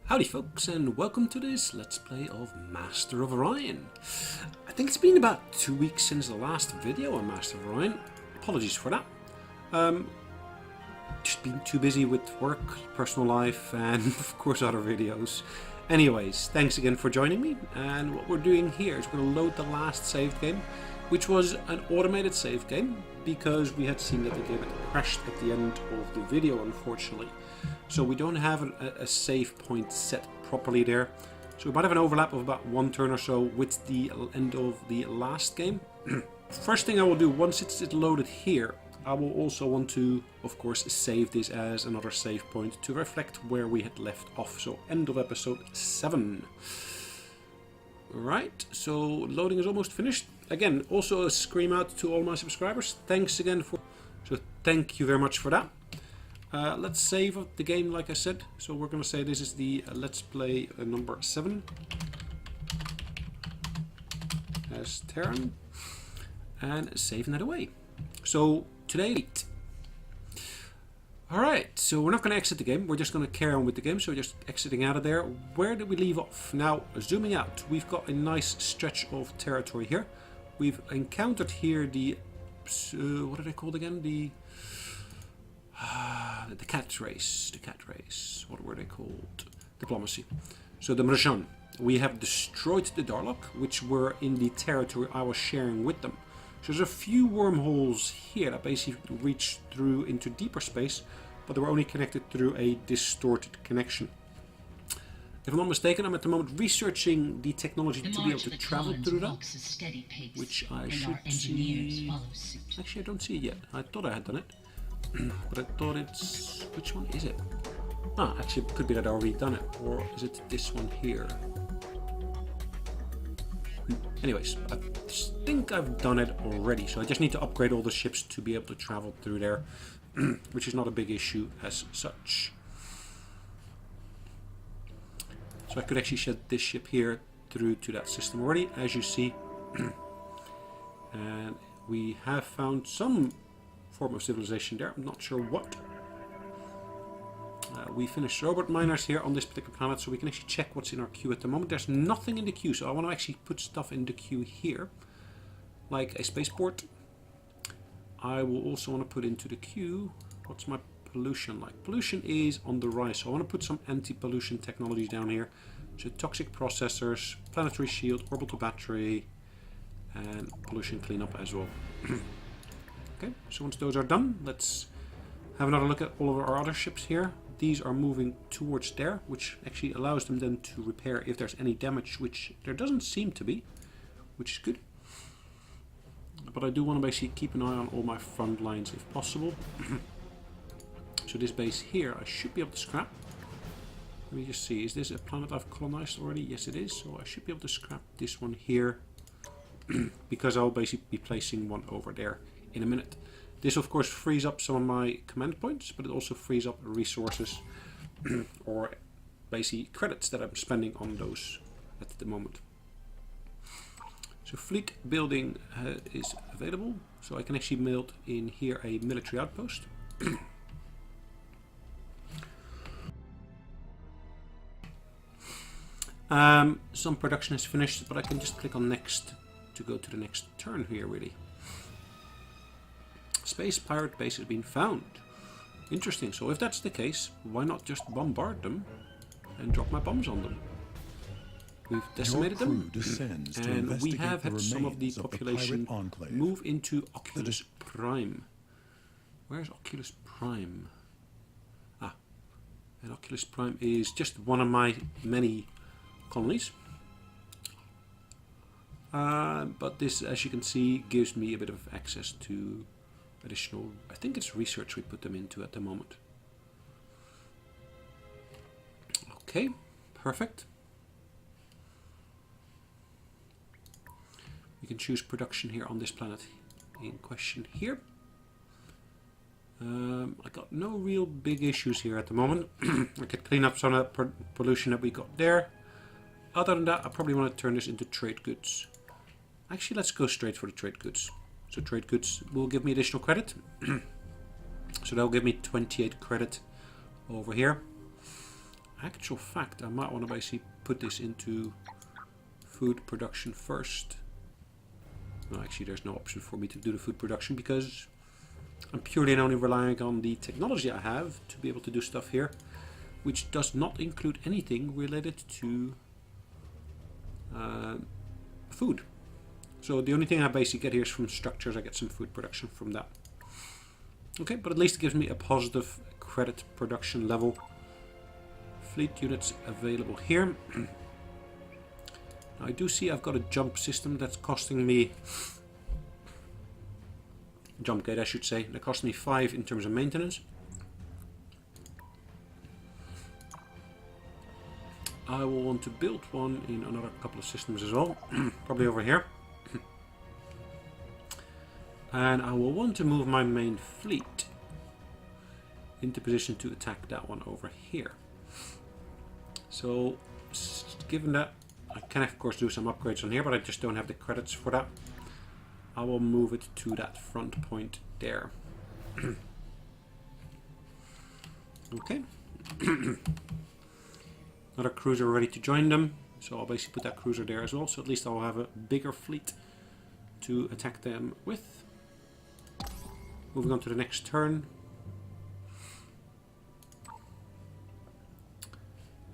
Howdy folks, and welcome to this Let's Play of Master of Orion. I think it's been about 2 weeks since the last video on Master of Orion. Apologies for that. Just been too busy with work, personal life, and of course other videos. Anyways, thanks again for joining me, and what we're doing here is we're going to load the last save game, which was an automated save game, because we had seen that the game had crashed at the end of the video, unfortunately. So we don't have a save point set properly there. So we might have an overlap of about 1 turn or so with the end of the last game. First thing I will do, once it's loaded here, I will also want to, of course, save this as another save point to reflect where we had left off. So end of episode 7. Right, so loading is almost finished. Again, also a scream out to all my subscribers. Thanks again for... So thank you very much for that. Let's save the game like I said. So we're going to say this is the Let's Play number 7. As Terran. And saving that away. So today... Alright, so we're not going to exit the game. We're just going to carry on with the game. So we're just exiting out of there. Where did we leave off? Now, zooming out, we've got a nice stretch of territory here. We've encountered here the... what are they called again? The cat race. The cat race. What were they called? Diplomacy. So the Mrjan. We have destroyed the Darlock, which were in the territory I was sharing with them. So there's a few wormholes here that basically reach through into deeper space, but they were only connected through a distorted connection. If I'm not mistaken, I'm at the moment researching the technology to be able to travel through that, which I should see. Actually, I don't see it yet. I thought I had done it, but I thought it's... Which one is it? Ah, actually, it could be that I already done it, or is it this one here? Anyways, I think I've done it already, so I just need to upgrade all the ships to be able to travel through there, which is not a big issue as such. So I could actually shed this ship here through to that system already, as you see. And we have found some form of civilization there, I'm not sure what. We finished robot miners here on this particular planet, so we can actually check what's in our queue at the moment. There's nothing in the queue, so I want to actually put stuff in the queue here, like a spaceport. I will also want to put into the queue, what's my pollution like? Pollution is on the rise, so I want to put some anti-pollution technology down here. So toxic processors, planetary shield, orbital battery, and pollution cleanup as well. Okay, so once those are done, let's have another look at all of our other ships here. These are moving towards there, which actually allows them then to repair if there's any damage, which there doesn't seem to be, which is good. But I do want to basically keep an eye on all my front lines if possible. So this base here I should be able to scrap. Let me just see, is this a planet I've colonized already? Yes it is, so I should be able to scrap this one here. Because I'll basically be placing one over there in a minute. This of course frees up some of my command points, but it also frees up resources or basically credits that I'm spending on those at the moment. So fleet building is available, so I can actually build in here a military outpost. Some production is finished, but I can just click on next to go to the next turn here really. Space pirate base has been found. Interesting, so if that's the case, why not just bombard them and drop my bombs on them? We've decimated them, and we have had some of the population move into Oculus Prime. Where's Oculus Prime? Ah, and Oculus Prime is just one of my many colonies. But this, as you can see, gives me a bit of access to additional, I think it's research we put them into at the moment. Okay, perfect. We can choose production here on this planet in question here. I got no real big issues here at the moment. I could clean up some of that pollution that we got there. Other than that, I probably want to turn this into trade goods. Actually, let's go straight for the trade goods. So trade goods will give me additional credit. So that'll give me 28 credit over here. Actual fact, I might want to basically put this into food production first. No, actually there's no option for me to do the food production because I'm purely and only relying on the technology I have to be able to do stuff here, which does not include anything related to food. So the only thing I basically get here is from structures. I get some food production from that. Okay, but at least it gives me a positive credit production level. Fleet units available here. Now I do see I've got a jump system that's costing me, jump gate I should say, that cost me 5 in terms of maintenance. I will want to build one in another couple of systems as well, probably over here. And I will want to move my main fleet into position to attack that one over here. So, given that, I can of course do some upgrades on here, but I just don't have the credits for that. I will move it to that front point there. Okay. Another cruiser ready to join them, so I'll basically put that cruiser there as well, so at least I'll have a bigger fleet to attack them with. Moving on to the next turn.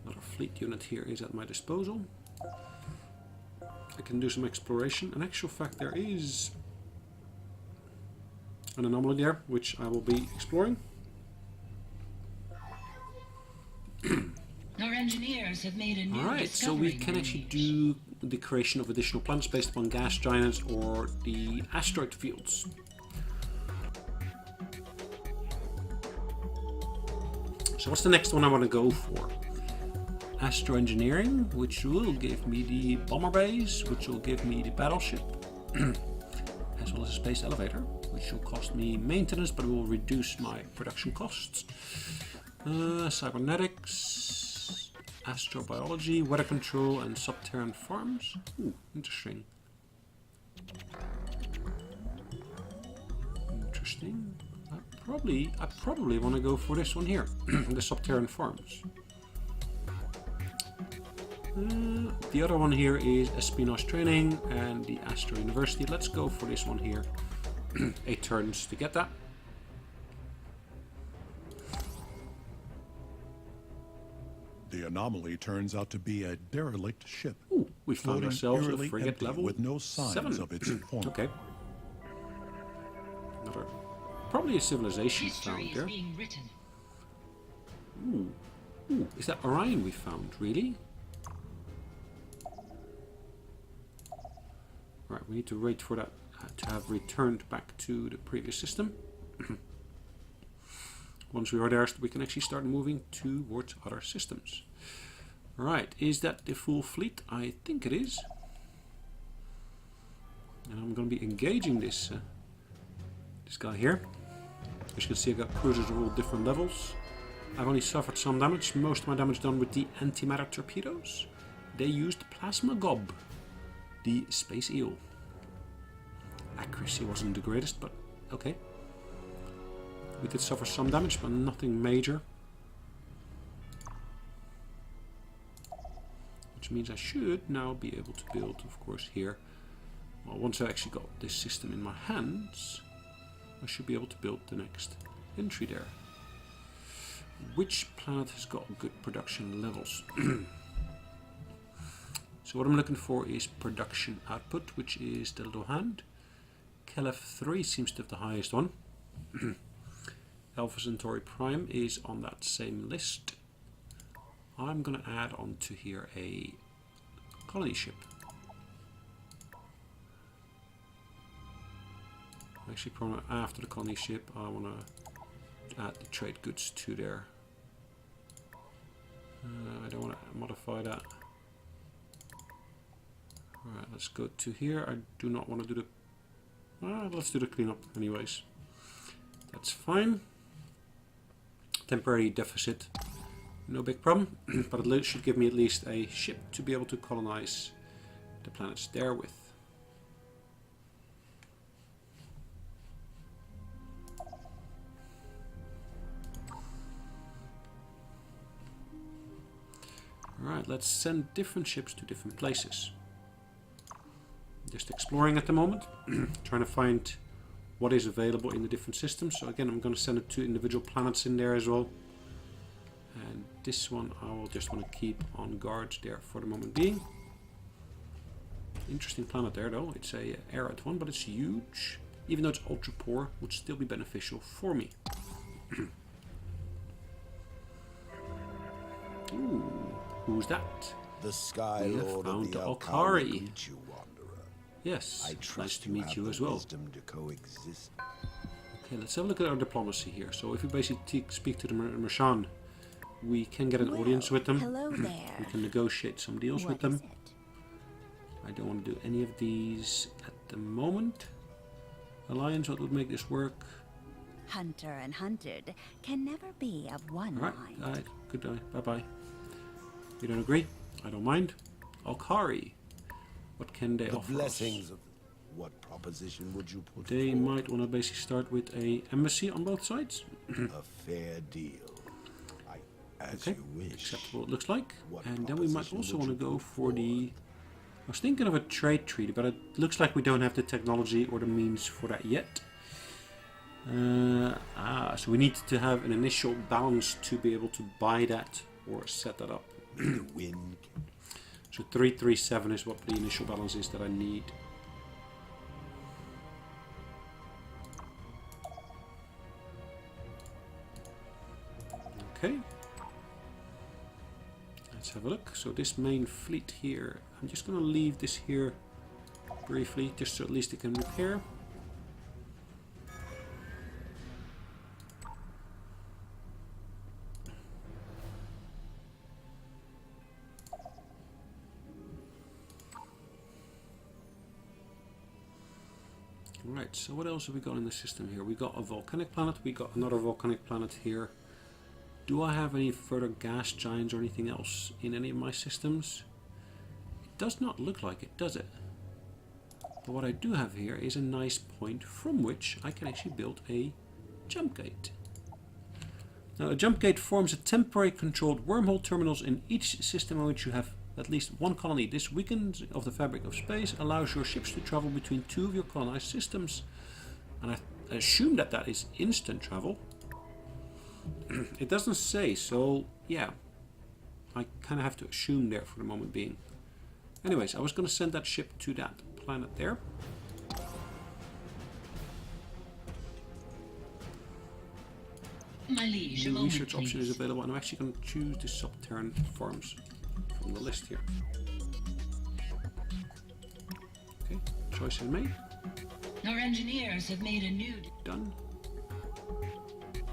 Another fleet unit here is at my disposal. I can do some exploration. In actual fact, there is an anomaly there, which I will be exploring. Our engineers have made a new Alright, so we can actually do the creation of additional planets based upon gas giants or the asteroid fields. So what's the next one I want to go for? Astro engineering, which will give me the bomber base, which will give me the battleship, as well as a space elevator, which will cost me maintenance, but it will reduce my production costs. Cybernetics, astrobiology, weather control, and sub-Terran farms. Ooh, interesting. Interesting. I probably want to go for this one here, the sub-Terran farms. The other one here is espionage training and the Astro University. Let's go for this one here. 8 turns to get that. The anomaly turns out to be a derelict ship. Ooh, we found ourselves a frigate level with no signs 7 of its form. Okay. Another, probably a civilization found there. Ooh, is that Orion we found? Really? Right, we need to wait for that to have returned back to the previous system. Once we are there, we can actually start moving towards other systems. Right, is that the full fleet? I think it is. And I'm going to be engaging this guy here. As you can see, I've got cruisers of all different levels. I've only suffered some damage. Most of my damage done with the antimatter torpedoes. They used plasma gob, the space eel. Accuracy wasn't the greatest, but okay. We did suffer some damage, but nothing major. Which means I should now be able to build, of course, here. Well, once I actually got this system in my hands, I should be able to build the next entry there. Which planet has got good production levels? So what I'm looking for is production output, which is the little hand. Caliph 3 seems to have the highest one. Alpha Centauri Prime is on that same list. I'm going to add onto here a colony ship. Actually, probably after the colony ship, I want to add the trade goods to there. I don't want to modify that. Alright, let's go to here. I do not want to do the... let's do the cleanup anyways. That's fine. Temporary deficit. No big problem. But it should give me at least a ship to be able to colonize the planets there with. Alright, let's send different ships to different places. Just exploring at the moment, trying to find what is available in the different systems. So again, I'm going to send it to individual planets in there as well. And this one I will just want to keep on guard there for the moment being. Interesting planet there though. It's a arid one, but it's huge. Even though it's ultra poor, would still be beneficial for me. Ooh, who's that? The Sky We have Lord found of the Alkari. greet you, wanderer. Yes, I trust nice to meet have you the as well. wisdom to coexist. Okay, let's have a look at our diplomacy here. So if we basically speak to the Mershan, we can get an audience with them. Hello We there. can negotiate some deals with What them. is it? I don't want to do any of these at the moment. Alliance, what would make this work? Hunter and hunted can never be of one Alright, mind. goodbye, bye-bye. You don't agree? I don't mind. Alkari, what can they The offer blessings us? of what proposition would you put They forward? might want to basically start with a embassy on both sides. A fair deal. As Okay, you wish. acceptable it looks like. What And then we might proposition also would want to you go put for the... I was thinking of a trade treaty, but it looks like we don't have the technology or the means for that yet. So we need to have an initial balance to be able to buy that or set that up. The wind. So 337 is what the initial balance is that I need. Okay. Let's have a look. So this main fleet here, I'm just going to leave this here briefly, just so at least it can repair. Right, so what else have we got in the system here? We got a volcanic planet, we got another volcanic planet here. Do I have any further gas giants or anything else in any of my systems? It does not look like it, does it? But what I do have here is a nice point from which I can actually build a jump gate. Now a jump gate forms a temporary controlled wormhole terminals in each system in which you have at least one colony. This weakens of the fabric of space, allows your ships to travel between two of your colonized systems. And I assume that that is instant travel. It doesn't say, so yeah. I kind of have to assume there for the moment being. Anyways, I was going to send that ship to that planet there. My liege, a New moment, research option is please. available, and I'm actually going to choose the sub-Terran farms from the list here. Okay, choice is made. Our engineers have made a new... Done.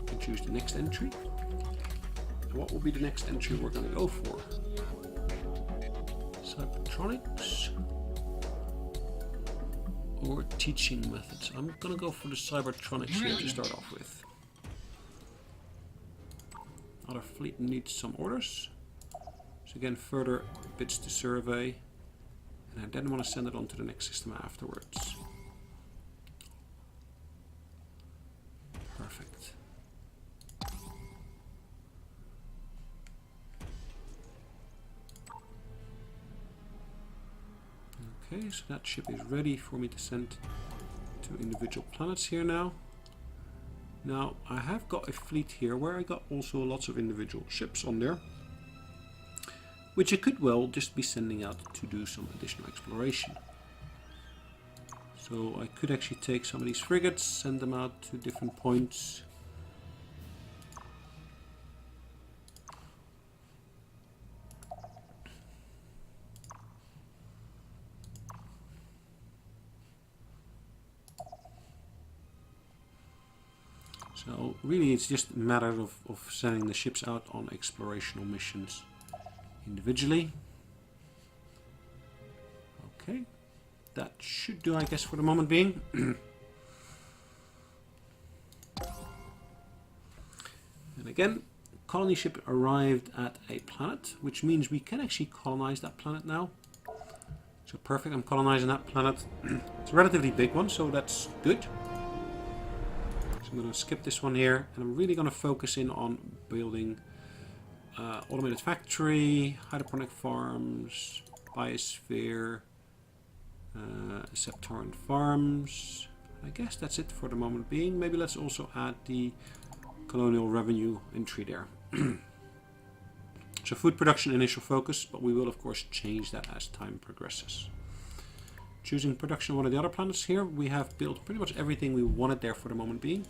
And choose the next entry. And what will be the next entry we're going to go for? Cybertronics or teaching methods? I'm going to go for the Cybertronics here to Brilliant. start off with. Our fleet needs some orders. So again, further bits to survey. And I then want to send it on to the next system afterwards. Perfect. Okay, so that ship is ready for me to send to individual planets here now. Now, I have got a fleet here where I got also lots of individual ships on there, which I could well just be sending out to do some additional exploration. So I could actually take some of these frigates, send them out to different points. So really it's just a matter of sending the ships out on explorational missions individually. Okay, that should do, I guess, for the moment being. And again, colony ship arrived at a planet, which means we can actually colonize that planet now. So perfect, I'm colonizing that planet. It's a relatively big one, so that's good. So I'm going to skip this one here, and I'm really going to focus in on building automated factory, hydroponic farms, biosphere, Septoran farms. I guess that's it for the moment being. Maybe let's also add the colonial revenue entry there. So food production initial focus, but we will of course change that as time progresses. Choosing production on one of the other planets here, we have built pretty much everything we wanted there for the moment being,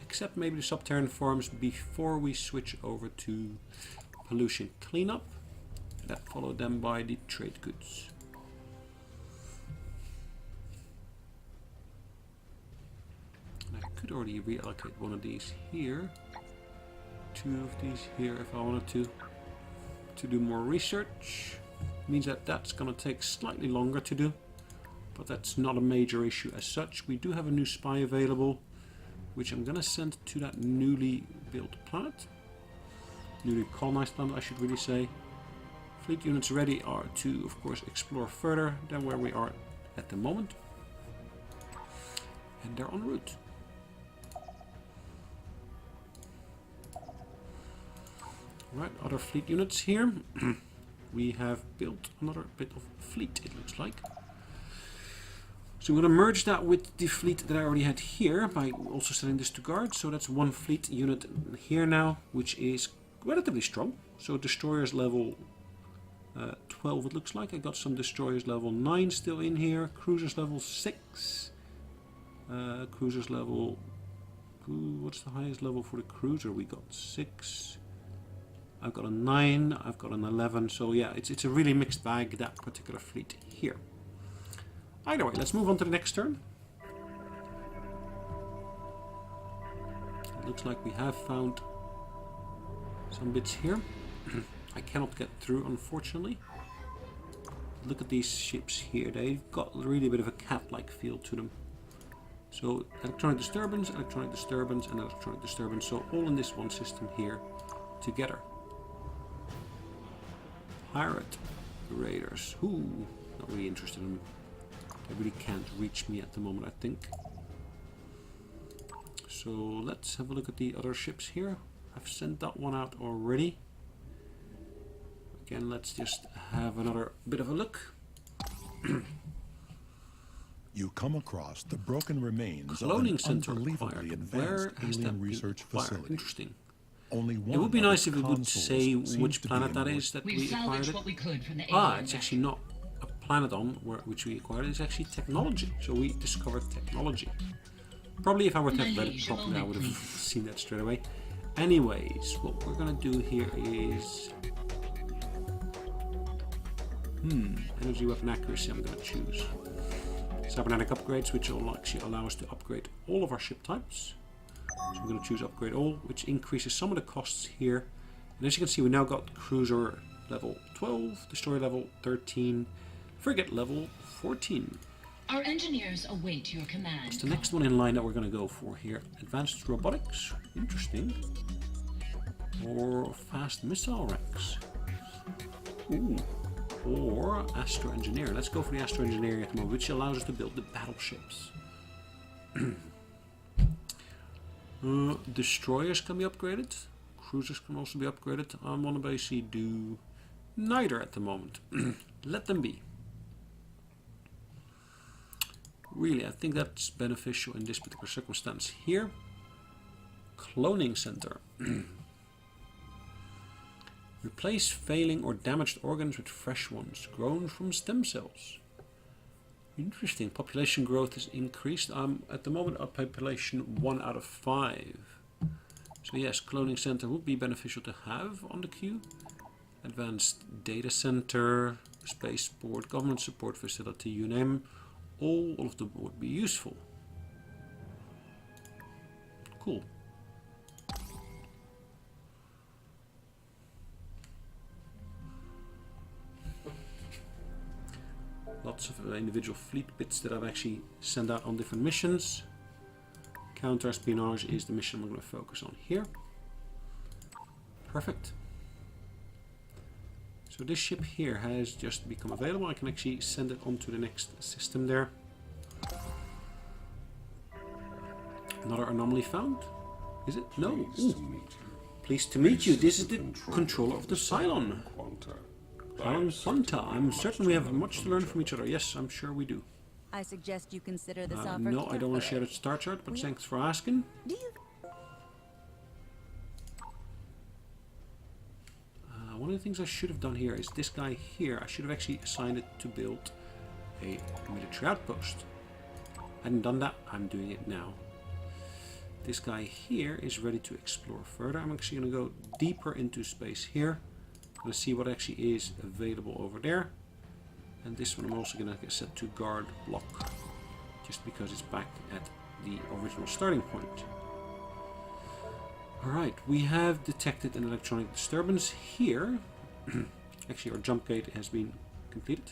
except maybe the sub-Terran farms before we switch over to pollution cleanup. That followed then by the trade goods. And I could already reallocate one of these here, 2 of these here if I wanted to do more research. Means that that's going to take slightly longer to do, but that's not a major issue as such. We do have a new spy available, which I'm going to send to that newly built planet. Newly colonized planet, I should really say. Fleet units ready are to, of course, explore further than where we are at the moment. And they're en route. Right, other fleet units here. We have built another bit of fleet, it looks like. So I'm going to merge that with the fleet that I already had here by also setting this to guard. So that's one fleet unit here now, which is relatively strong. So destroyers level 12 it looks like. I got some destroyers level 9 still in here. Cruisers level 6. Cruisers level... Ooh, what's the highest level for the cruiser? We got 6. I've got a 9, I've got an 11, so yeah, it's a really mixed bag, that particular fleet here. Either way, let's move on to the next turn. It looks like we have found some bits here. I cannot get through, unfortunately. Look at these ships here, they've got really a bit of a cat-like feel to them. So, electronic disturbance, and electronic disturbance, so all in this one system here together. Pirate raiders. Ooh, not really interested in them. They really can't reach me at the moment, I think. So let's have a look at the other ships here. I've sent that one out already. Again, let's just have another bit of a look. You come across the broken remains of Cloning an center unbelievably acquired. advanced Where has alien that been research acquired? facility. Interesting. Only one It would be of nice its if we would consoles say seems which to be planet in that work. is that We've we acquired salvaged it. what we could from the Ah, alien it's actually not a planet on which we acquired it. It's actually technology. So we discovered technology. Probably if I were to have read it properly, I would have seen that straight away. Anyways, what we're going to do here is... energy weapon accuracy I'm going to choose. Cybernetic upgrades, which will actually allow us to upgrade all of our ship types. So I'm going to choose upgrade all, which increases some of the costs here. And as you can see, we now got cruiser level 12, destroyer level 13, frigate level 14. Our engineers await your command. It's the next one in line that we're going to go for here. Advanced robotics, interesting. Or fast missile racks. Ooh. Or astro engineer. Let's go for the astro engineering at the moment, which allows us to build the battleships. Destroyers can be upgraded. Cruisers can also be upgraded. I want to basically do neither at the moment. Let them be. Really, I think that's beneficial in this particular circumstance here. Cloning center. Replace failing or damaged organs with fresh ones grown from stem cells. Interesting. Population growth is increased. I'm at the moment at population 1 out of 5. So yes, cloning center would be beneficial to have on the queue. Advanced data center, spaceport, government support facility, you name them. All of them would be useful. Cool. Lots of individual fleet bits that I've actually sent out on different missions. Counter-espionage is the mission I'm going to focus on here. Perfect. So this ship here has just become available. I can actually send it on to the next system there. Another anomaly found? Is it? No. Ooh. Pleased to meet you. This is the controller of the Cylon. Cylon Quanta. I'm certain we have much to learn from each other. Yes, I'm sure we do. I suggest you consider this offer No, I don't want to share carefully. the star chart, but thanks for asking. Do you One of the things I should have done here is this guy here. I should have actually assigned it to build a military outpost. I hadn't done that. I'm doing it now. This guy here is ready to explore further. I'm actually going to go deeper into space here. I'm going to see what actually is available over there. And this one I'm also going to get set to guard block, just because it's back at the original starting point. Alright, we have detected an electronic disturbance here. Actually, our jump gate has been completed.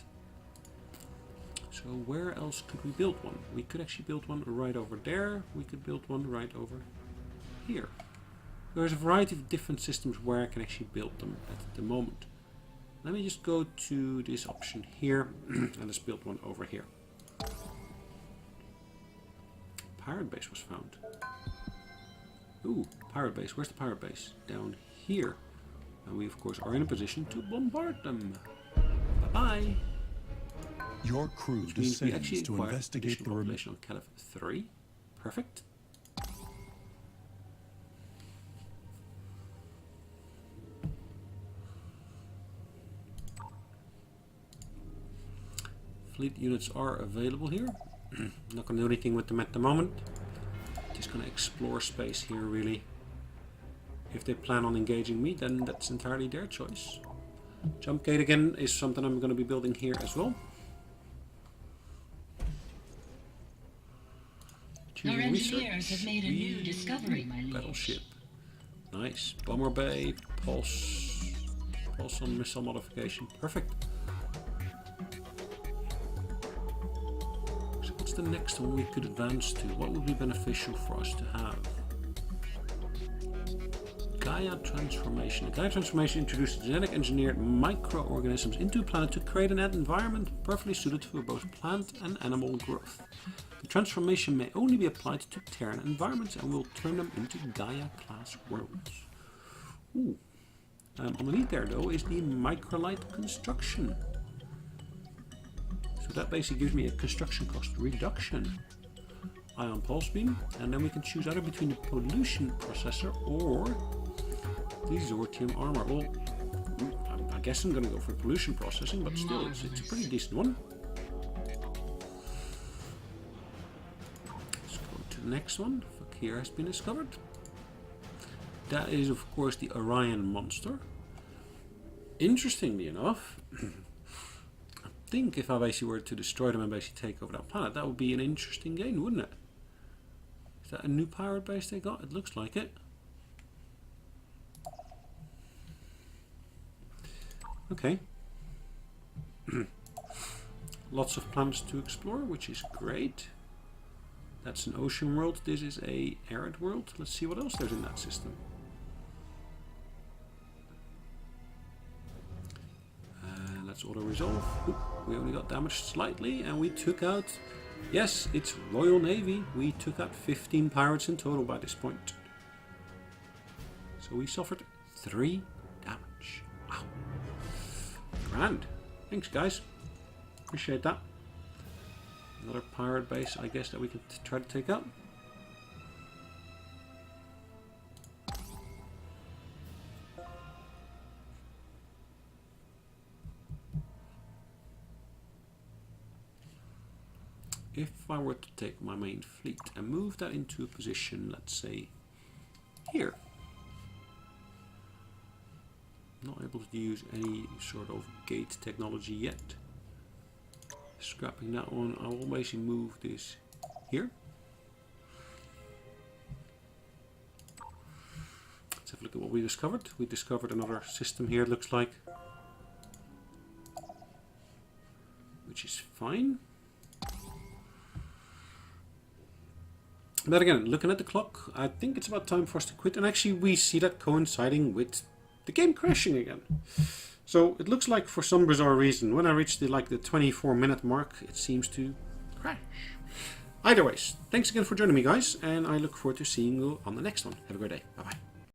So where else could we build one? We could actually build one right over there. We could build one right over here. There's a variety of different systems where I can actually build them at the moment. Let me just go to this option here and let's build one over here. Pirate base was found. Ooh, pirate base. Where's the pirate base? Down here. And we of course are in a position to bombard them. Bye-bye. Your crew Which means we actually descends to acquire investigate additional the population on Caliph 3. Perfect. Fleet units are available here. Not going to do anything with them at the moment. Just going to explore space here, really. If they plan on engaging me, then that's entirely their choice. Jump gate again is something I'm going to be building here as well. Our Choosing engineers have made a new Whee! discovery, my liege. Battleship. Nice. Bomber bay, pulse on missile modification. Perfect. So what's the next one we could advance to? What would be beneficial for us to have? Gaia transformation. The Gaia transformation introduces genetic engineered microorganisms into a planet to create an environment perfectly suited for both plant and animal growth. The transformation may only be applied to Terran environments and will turn them into Gaia-class worlds. Ooh. Underneath there, though, is the microlite construction. So that basically gives me a construction cost reduction. Ion pulse beam, and then we can choose either between the pollution processor or the Zortium armor. Well, I guess I'm going to go for pollution processing, but still, it's a pretty decent one. Let's go to the next one. Fakir has been discovered. That is, of course, the Orion monster. Interestingly enough, I think if I basically were to destroy them and basically take over that planet, that would be an interesting gain, wouldn't it? Is that a new pirate base they got? It looks like it. Okay. Lots of planets to explore, which is great. That's an ocean world. This is a arid world. Let's see what else there's in that system. Let's auto resolve. Oop, we only got damaged slightly, and we took out. Yes, it's Royal Navy. We took out 15 pirates in total by this point. So we suffered 3 damage. Wow. Grand. Thanks, guys. Appreciate that. Another pirate base, I guess, that we can try to take out. If I were to take my main fleet and move that into a position, let's say, here. Not able to use any sort of gate technology yet. Scrapping that one, I will basically move this here. Let's have a look at what we discovered. We discovered another system here, it looks like. Which is fine. But again, looking at the clock, I think it's about time for us to quit. And actually we see that coinciding with the game crashing again. So it looks like for some bizarre reason, when I reach the 24-minute mark, it seems to crash. Either ways, thanks again for joining me, guys, and I look forward to seeing you on the next one. Have a great day. Bye-bye.